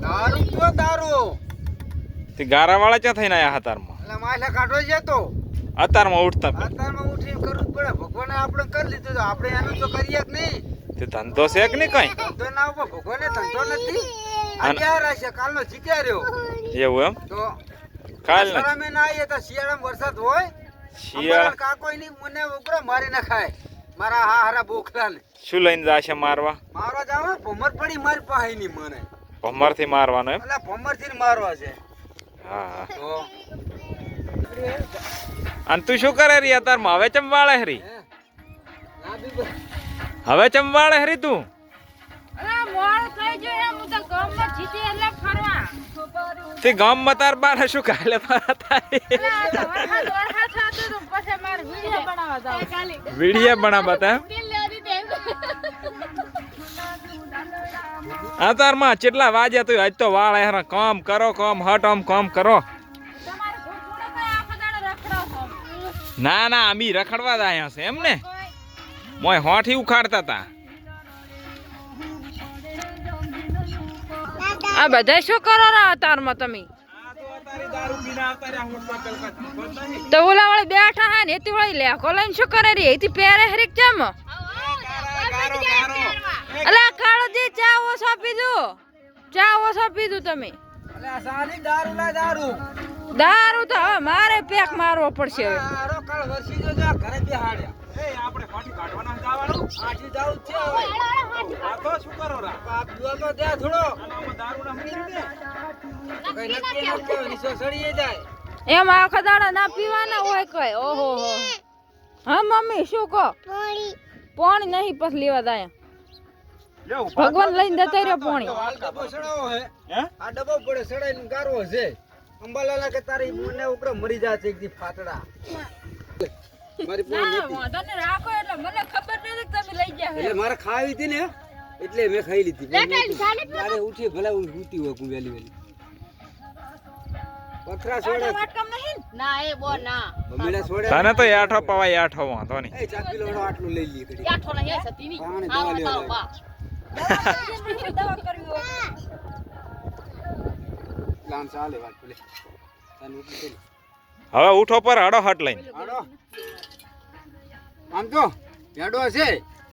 દારૂ તો દારૂ તે ગારા વાળા ક્યાં થઈને આયા હતારમાં એટલે માછલા કાઢો છે તો અતારમાં ઉઠતા અત્યારમાં ઉઠી કરવું જ પડે ભગવાને આપણે કરી લીધું તો આપણે એનું તો કરીએ જ નહીં તે ધંધો છે કે નહીં કઈ ધંધો ના ઉપર ભગવાને ધંધો નથી અત્યારે છે કાલનો જીત્યા રહ્યો એવું એમ તો કાલ અમે ના આવીએ તો શિયાળામાં વરસાદ હોય શિયાળા કાકો ની મને ઉકરો મારી નાખાય મારા હારા બોખલા ને શું લઈને જાશે મારવા મારવા જાવ ભમર પડી મારી પાસે ની મને ભમર થી મારવાનો એમ એટલે ભમર થી મારવા છે હા તો અને તું શું કરે રી અત્યારમાં હવે ચમ વાળે હરી ના બી હવે ચમ વાળે હરી તું અરે મોળ થઈ ગયો એમ હું તો ગામમાં જીતી એટલે ફરવા તે ગામમાં તાર બાર શું કાલે મારા થાય અરે આ તો વરસાદ થતો તો પછી મારે વિડિયો બનાવવા જાવ વિડિયો બનાવવા તા આ તારમાં કેટલા વાગ્યા તું આજ તો વાળ હેરા કામ કરો કામ હટ આમ કામ કરો તમારે ઘોડો તો આખો દાડો રખડો છો ના ના અમી રખડવા જ આયા છે એમ ને મોય હોઠી ઉખાડતા તા આ બધા શું કરો રા તારમાં તમે તો ઓલા વાળી બેઠા હે ને એતી વાળી લે કોલાઈને શું કરે રે એતી પહેરે હરીક જમ અલા કાળો દી ચા ઓછો પીધું તમે અલે આ સાલી દારૂ લા દારૂ દારૂ તો હવે મારે પેક મારવો પડશે હવે આરો કાળ વરસી જો જા ઘરે બેહાડ્યા એ આપણે ફાટી કાઢવાના જવાનું આજી જાવ છે હવે આ તો શું કરો રા બાપ દુઆ તો દે થોડો આમાં દારૂ ના મૂકી દે કઈ નક્કી ન કે નીચે સડીએ જાય એમ આખા દાડા ના પીવાના હોય કઈ ઓહો હો હા મમ્મી શું કહો પાણી નહીં પછી લેવા દાયા ભગવાન લઈને જતા રહ્યો પાણી આ ડબ્બો સડાવો હે આ ડબ્બો પડે સડાઈને ગારવો છે અંબાલાલા કે તારી મને ઉપર મરી જાશે એક દી ફાટડા મારી પોણ ના નથી વાંધો ને રાખો એટલે મને ખબર નથી કે તમે લઈ ગયા એટલે મારે ખાવી હતી ને એટલે મેં ખાઈ લીધી મારે ઉઠી ભલે ઊંઘતી હોય હું વેલી વેલી પથરા છોડે વાટકમ નહીં ના એ બો ના મમ્મીને છોડે તને તો આઠો પવાય આઠો વાંધો નહીં એ ચા કિલોનો આટલું લઈ લી કરી આઠો ના હે સતીની પાણી દવા લેવા દવા કરવી હોય લાન ચાલે વાત ભલે તને ઉઠી હવે ઉઠો પર હડો હટ લઈને હાડો આમ તો પેડો છે